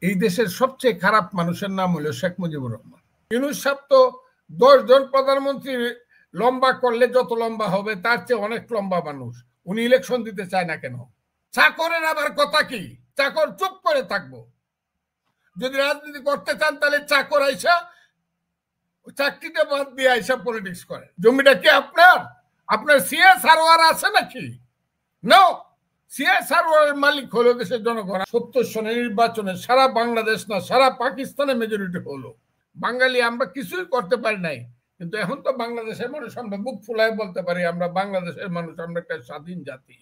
এই দেশের সবচেয়ে খারাপ মানুষের নাম হলো শেখ মুজিবুর রহমান। ইউনূস সাহেব তো 10 জন প্রধানমন্ত্রী লম্বা করলে যত লম্বা হবে তার চেয়ে অনেক লম্বা মানুষ। উনি ইলেকশন দিতে চায় না কেন? চাকরের আবার কথা কি? চাকর চুপ করে থাকবো। যদি রাজনীতি করতে চান তাহলে চাকর আইসা চাকরিটা বাদ দিয়ে আইসা পলিটিক্স করে। জমিটা কি আপনার? আপনার সিএ সারোয়ার আছে নাকি? নো, সিএ সারোয়ারের মালিক হলো দেশের জনগণ। 70 সনের নির্বাচনে সারা বাংলাদেশ না সারা পাকিস্তানে মেজরিটি হলো। বাঙালি আমরা কিছুই করতে পারি নাই, কিন্তু এখন তো বাংলাদেশের মানুষ আমরা বুক ফুলায় বলতে পারি আমরা বাংলাদেশের মানুষ, আমরা একটা স্বাধীন জাতি।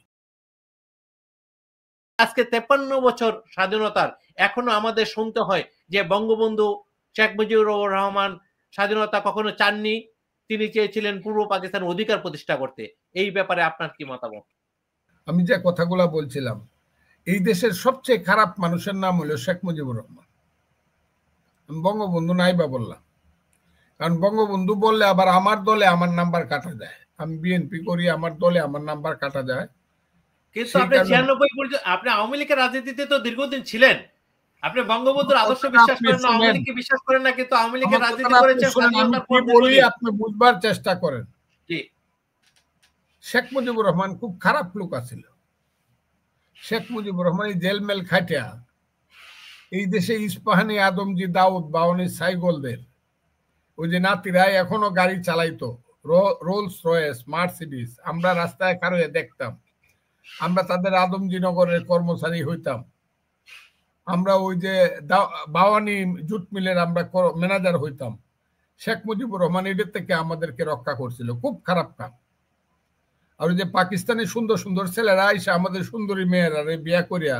আজকে 53 বছর স্বাধীনতার এখনো আমাদের শুনতে হয় যে বঙ্গবন্ধু শেখ মুজিবুর রহমান স্বাধীনতা কখনো চাননি, তিনি চেয়েছিলেন পূর্ব পাকিস্তানের অধিকার প্রতিষ্ঠা করতে। এই ব্যাপারে আপনার কি মতামত? আমি যে কথাগুলো বলছিলাম, এই দেশের সবচেয়ে খারাপ মানুষের নাম হলো শেখ মুজিবুর রহমান। আমি বঙ্গবন্ধু নাইবা বললাম, কারণ বঙ্গবন্ধু বললে আবার আমার দলে আমার নাম্বার কাটা যায়। আমি বিএনপি করি, আমার দলে আমার নাম্বার কাটা যায়। কিন্তু আপনি 96 পর্যন্ত আপনি আওয়ামী লীগের রাজনীতিতে তো দীর্ঘদিন ছিলেন। আপনি বঙ্গবন্ধুর আদর্শ বিশ্বাস করেন না, আওয়ামী লীগকে বিশ্বাস করেন না, কিন্তু আওয়ামী লীগের রাজনীতি করেছেন স্বাধীনতার পর। বলি আপনি বুঝবার চেষ্টা করেন। জি, শেখ মুজিবুর রহমান খুব খারাপ লোক ছিল। শেখ মুজিবুর রহমান জেলমেল খাটিয়া এই দেশে ইস্পাহানি আদমজি দাউদ বাওয়ানি সাইগলদের ওই যে নাতিরা এখনো গাড়ি চালাইতো, রোলস রয়েস মার্সিডিস, আমরা রাস্তায় কারোয় দেখতাম। আমরা তাদের আদমজি নগরের কর্মচারী হইতাম। আমরা ওই যে বাওয়ানি জুট মিলের আমরা ম্যানেজার হইতাম। শেখ মুজিবুর রহমান এদের থেকে আমাদেরকে রক্ষা করছিল। খুব খারাপ কাম। আর ওই যে পাকিস্তানি সুন্দর সুন্দর ছেলেরা এসে আমাদের সুন্দরী মেয়েরা বিয়া করিয়া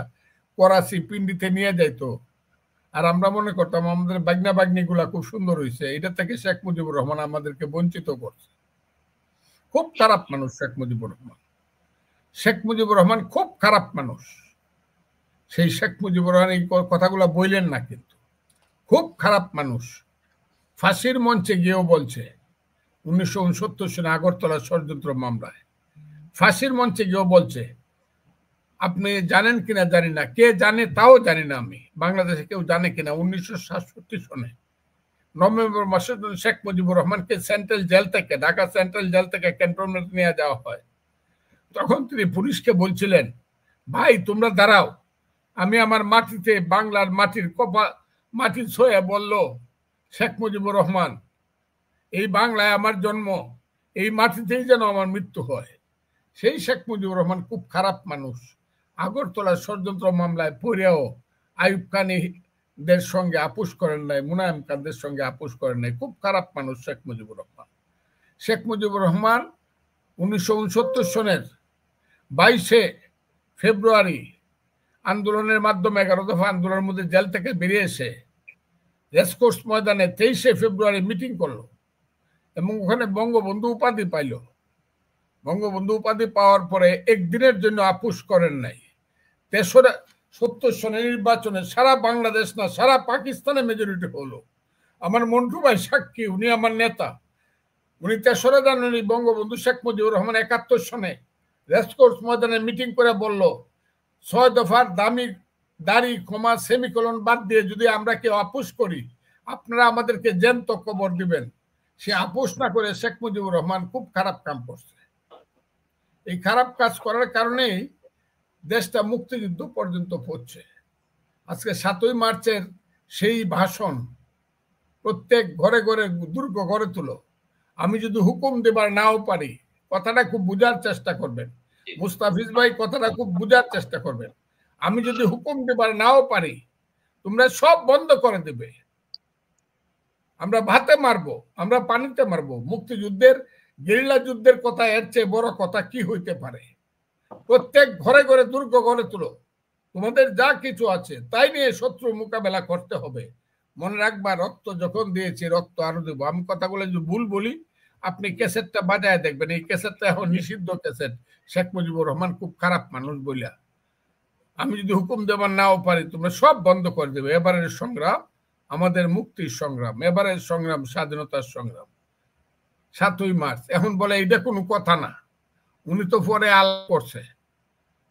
করাচি পিন্ডিতে নিয়ে যাইতো, আর আমরা মনে করতাম আমাদের বাগনা বাগনি গুলা খুব সুন্দর হয়েছে। এটা থেকে শেখ মুজিবুর রহমান আমাদেরকে বঞ্চিত করছে। খুব খারাপ মানুষ শেখ মুজিবুর রহমান। শেখ মুজিবুর রহমান খুব খারাপ মানুষ। সেই শেখ মুজিবুর রহমান এই কথাগুলা বললেন না, কিন্তু খুব খারাপ মানুষ। ফাঁসির মঞ্চে গিয়েও বলছে 1969 সালে আগরতলা ষড়যন্ত্র মামলায় ফাঁসির মঞ্চে গিয়েও বলছে। আপনি জানেন কিনা জানি না, কে জানে তাও জানি না আমি, বাংলাদেশে কেউ জানে কিনা 1967 সনে নভেম্বর মাসে শেখ মুজিবুর রহমানকে সেন্ট্রাল জেল থেকে, ঢাকা সেন্ট্রাল জেল থেকে ক্যান্টনমেন্ট নিয়ে যাওয়া হয়। তখন তিনি পুলিশকে বলছিলেন, ভাই তোমরা দাঁড়াও, আমি আমার মাটিতে বাংলার মাটির ছয়ে বলল শেখ মুজিবুর রহমান, এই বাংলায় আমার জন্ম, এই মাটিতেই যেন আমার মৃত্যু হয়। সেই শেখ মুজিবুর রহমান খুব খারাপ মানুষ। আগরতলার ষড়যন্ত্র মামলায় পড়েও আইয়ুব খানের সঙ্গে আপোষ করেন নাই, মুনায়েম খানদের সঙ্গে আপোষ করেন নাই। খুব খারাপ মানুষ শেখ মুজিবুর রহমান। শেখ মুজিবুর রহমান 1969 সনের 22 ফেব্রুয়ারি আন্দোলনের মাধ্যমে 11 দফা আন্দোলনের মধ্যে জেল থেকে বেরিয়ে এসে রেসকোর্স ময়দানে 23 ফেব্রুয়ারি মিটিং করলো এবং ওখানে বঙ্গবন্ধু উপাধি পাইল। বঙ্গবন্ধু উপাধি পাওয়ার পরে একদিনের জন্য আপোষ করেন নাই। 70 সনের নির্বাচনে সারা বাংলাদেশ না সারা পাকিস্তানে মেজরিটি হলো। আমার মন্টু ভাই সাক্ষী, উনি আমার নেতা। উনি 3রা জানুয়ারি বঙ্গবন্ধু শেখ মুজিবুর রহমান 71 সনে রেসকোর্স ময়দানে মিটিং করে বলল 6 দফার দাড়ি ক্ষমা সেমিকোলন বাদ দিয়ে যদি আমরা কেউ আপোষ করি আপনারা আমাদেরকে জ্যান্ত কবর দিবেন। সে আপোষ না করে শেখ মুজিবুর রহমান খুব খারাপ কাম করছে। এই খারাপ কাজ করার কারণেই দেশটা মুক্তিযুদ্ধ পর্যন্ত পড়ছে। আজকে 7ই মার্চের সেই ভাষণ প্রত্যেক ঘরে ঘরে দুর্গ গড়ে তুলো। আমি যদি হুকুম দেবার নাও পারি, কথাটা খুব বুঝার চেষ্টা করবেন। মুস্তাফিজ ভাই কথাটা খুব বুঝার চেষ্টা করবেন। আমি যদি হুকুম দেবার নাও পারি, তোমরা সব বন্ধ করে দেবে। আমরা ভাতে মারবো, আমরা পানিতে মারবো। মুক্তিযুদ্ধের গেরিলা যুদ্ধের কথা এর চেয়ে বড় কথা কি হইতে পারে? প্রত্যেক ঘরে ঘরে দুর্গ গড়ে তুলো। তোমাদের যা কিছু আছে তাই নিয়ে শত্রু মোকাবেলা করতে হবে। মনে রাখবা, রক্ত যখন দিয়েছি রক্ত আরো দেবো। আমি কথাগুলো যদি ভুল বলি আপনি ক্যাসেটটা বাজায় দেখবেন। এই ক্যাসেটটা এখন নিষিদ্ধ ক্যাসেট। শেখ মুজিবুর রহমান খুব খারাপ মানুষ বলিয়া আমি যদি হুকুম দেবার নাও পারি তোমরা সব বন্ধ করে দেবে। এবারের সংগ্রাম আমাদের মুক্তির সংগ্রাম, এবারের সংগ্রাম স্বাধীনতার সংগ্রাম। 7ই মার্চ এখন বলে এটা কোনো কথা না। উনি তো পরে আলাপ করছে,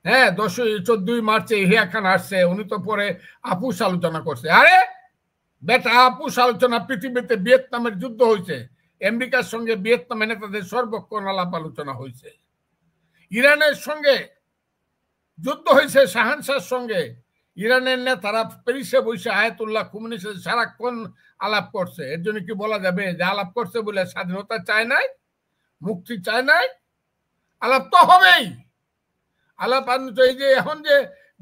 হ্যাঁ 14ই মার্চে ইহিয়া খান আসছে, উনি তো পরে আপুস আলোচনা করছে। আরে বেটা, আপুস আলোচনা পৃথিবীতে ভিয়েতনামের যুদ্ধ হয়েছে, আমেরিকার সঙ্গে ভিয়েতনামের নেতাদের সর্বক্ষণ আলাপ আলোচনা হয়েছে, ইরানের সঙ্গে যুদ্ধ হয়েছে, শাহানশাহর সঙ্গে ইরানের নেতারা প্যারিসে বসে আয়াতুল্লাহ খুমেনির সাথে সারাক্ষণ আলাপ করছে। এর জন্য কি বলা যাবে যে আলাপ করছে বলে স্বাধীনতা চায় নাই, মুক্তি চায় নাই? আলাপ তো হবেই। আলাপ এই যে এখন যে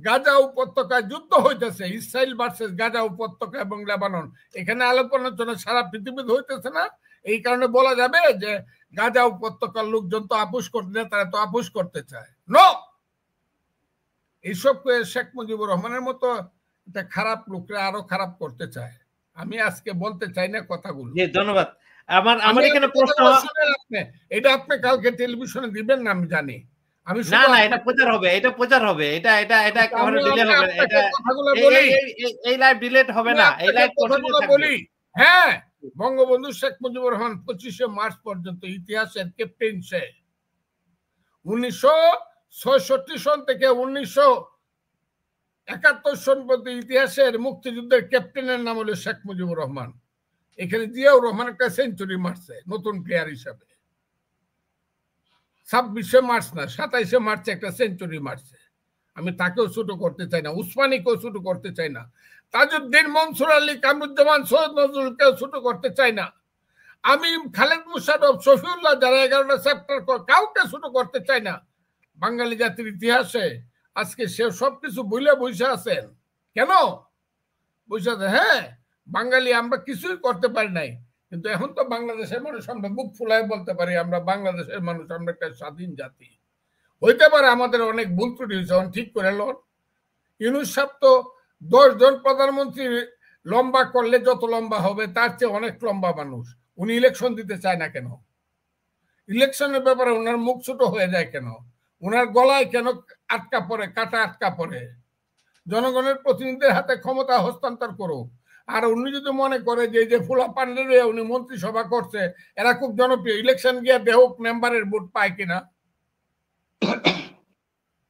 গাজা উপত্যকায় যুদ্ধ হইতেছে, ইসরায়েল ভার্সেস গাজা উপত্যকা এবং লেবানন, এখানে আলাপ আলোচনা সারা পৃথিবীতে হইতেছে না? এই কারণে বলা যাবে যে গাজা উপত্যকার লোকজন তো আপোষ করতে, তারা তো আপোষ করতে চায়। নো, এইসব শেখ মুজিবুর রহমানের মতো একটা খারাপ লোকরা আরো খারাপ করতে চায়। আমি আজকে বলতে চাই না কথাগুলো। ধন্যবাদ। আমার এখানে প্রশ্ন, এটা আপনি কালকে টেলিভিশনে দিবেন না আমি জানি। আমি না না, এটা প্রচার হবে, এটা প্রচার হবে, এটা এটা এটা একেবারে ডিলে হবে না, এটা এই লাইভ ডিলেট হবে না, এই লাইভ কন্টিনিউ থাকবে। হ্যাঁ, বঙ্গবন্ধু শেখ মুজিবুর রহমান 25শে মার্চ পর্যন্ত ইতিহাসের ক্যাপ্টেন সে। 1966 সন থেকে 1971 সন পর্যন্ত ইতিহাসের মুক্তিযুদ্ধের ক্যাপ্টেনের নাম হলো শেখ মুজিবুর রহমান। এখানে জিয়াউর রহমান একটা সেঞ্চুরি মারছে নতুন প্লেয়ার হিসাবে। 26শে মার্চ না, 27শে মার্চে একটা সেঞ্চুরি মারছে। আমি তাকেও ছোট করতে চাই না, উসমানীকেও ছোট করতে চাই না, তাজউদ্দিন, মনসুর আলী, কামরুজ্জামান, সৈয়দ নজরুলকেও ছোট করতে চাই না, আমি খালেদ মুশাররফ, শফিউল্লাহ, যারা 11টা চ্যাপ্টার, কাউকে ছোট করতে চাই না। বাঙালি জাতির ইতিহাসে আজকে সে সবকিছু ভুলে বসে আছেন। কেন বসে আছেন? হ্যাঁ, বাঙালি আমরা কিছুই করতে পারি নাই, কিন্তু এখন তো বাংলাদেশের মানুষ আমরা বুক ফুলায় বলতে পারি আমরা বাংলাদেশের মানুষ, আমরা একটা স্বাধীন জাতি। হইতে পারে আমাদের অনেক ভুল ত্রুটি হয়েছে, ঠিক করে লোন। ইউনূস সাহেব তো 10 জন প্রধানমন্ত্রী লম্বা করলে যত লম্বা হবে তার চেয়ে অনেক লম্বা মানুষ। উনি ইলেকশন দিতে চায় না কেন? ইলেকশনের ব্যাপারে ওনার মুখ ছোট হয়ে যায় কেন? ওনার গলায় কেন আটকা পড়ে, কাটা আটকা পড়ে? জনগণের প্রতিনিধিদের হাতে ক্ষমতা হস্তান্তর করুক। আর উনি যদি মনে করে যে যে ফুলা পান্ডে উনি মন্ত্রিসভা করছে, এরা খুব জনপ্রিয়, ইলেকশন গিয়ে দেহক মেম্বারের ভোট পায় কিনা।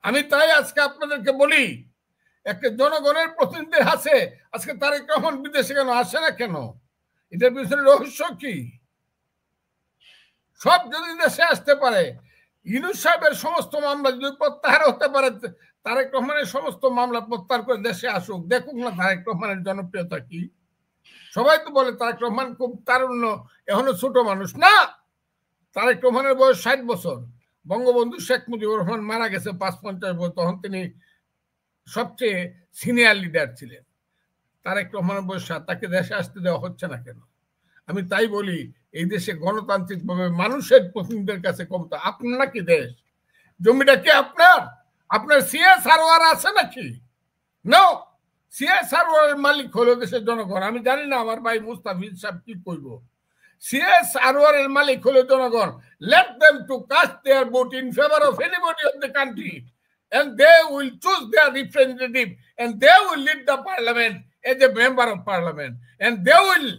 আমি তাই আজকে আপনাদেরকে বলি, একটা জনগণের প্রতিনিধিদের আছে, আজকে তারেক রহমান বিদেশে কেন আসে না কেন? এটার পিছনে রহস্য কি? সব যদি দেশে আসতে পারে, ইউনূস সাহেবের সমস্ত মামলা যদি প্রত্যাহার হতে পারে, তারেক রহমানের সমস্ত মামলা প্রত্যাহার করে দেশে আসুক, দেখুক না তারেক রহমানের জনপ্রিয়তা কি। সবাই তো বলে তারেক রহমান খুব তারুণ্য, এখনো ছোট মানুষ না। তারেক রহমানের বয়স 60 বছর। বঙ্গবন্ধু শেখ মুজিবুর রহমান মারা গেছে 55 বছর, তখন তিনি সবচেয়ে সিনিয়র লিডার ছিলেন। তারেক রহমানের বয়স, তাকে দেশে আসতে দেওয়া হচ্ছে না কেন? আমি তাই বলি, এই দেশে গণতান্ত্রিক ভাবে মানুষের প্রতিনিধিদের কাছে ক্ষমতা। আপনার নাকি দেশ? জমিটা কি আপনার? আপনার সিএস সারোয়ার আছে নাকি? নো, সিএস সারোয়ারের মালিক হলো দেশের জনগণ। আমি জানি না আমার ভাই মুস্তাফিজ সাহেব কি কইব। সিএস সারোয়ারের মালিক হলো জনগণ। Let them to cast their vote in favour of anybody of the country, and they will choose their representative, and they will lead the parliament as a member of parliament, and they will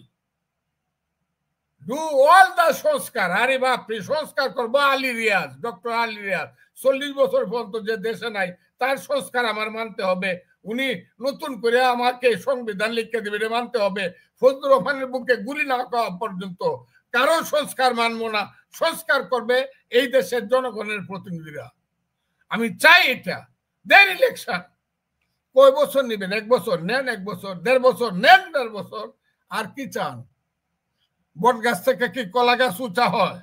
do all the সংস্কার। আরে বাপরে, সংস্কার করবো Ali Riaz, doctor Ali Riaz 40 বছর পর্যন্ত যে দেশে নাই, তার সংস্কার আমার মানতে হবে। উনি নতুন করে আমাকে সংবিধান লিখে দেবে, মানতে হবে। ফজলুর রহমানের বুকে গুলি না খাওয়া পর্যন্ত কারো সংস্কার মানবো না। সংস্কার করবে এই দেশের জনগণের প্রতিনিধিরা। আমি চাই এটা। দেন ইলেকশন। কয় বছর নেবেন? 1 বছর নেন, 1 বছর, 1.5 বছর নেন, 1.5 বছর। আর কি চান? বট গাছ থেকে কি কলা গাছ উঁচা হয়?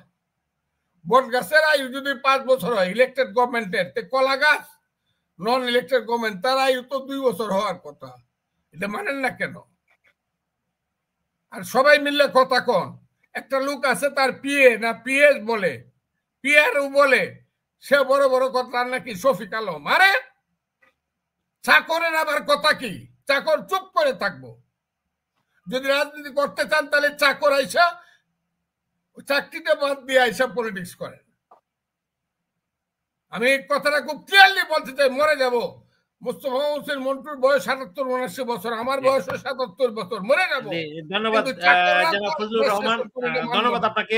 বট গাছের আয়ু যদি 5 বছর হয় ইলেক্টেড গভর্নমেন্টের, কলা গাছ নন ইলেক্টেড গভর্নমেন্ট তার আয়ু তো 2 বছর হওয়ার কথা। এটা মানেন না কেন? আর সবাই মিললে কথা কন। একটা লোক আছে, তার পিএ না পিএস বলে, পিআরও বলে, সে বড় বড় কথা নাকি শফিক আলম। আরে চাকরের আবার কথা কি? চাকর চুপ করে থাকবো। যদি রাজনীতি করতে চান তাহলে চাকর আইসা চাকরিটা বাদ দিয়ে আইসা পলিটিক্স করেন। আমি এই কথাটা খুব ক্লিয়ারলি বলতে চাই। মরে যাব। মোস্তফা হোসেন মন্টুর বয়স ৭৭-৭৯ বছর, আমার বয়স ৭৭ বছর। মরে যাব। ধন্যবাদ জনাব ফজলুর রহমান, ধন্যবাদ আপনাকে।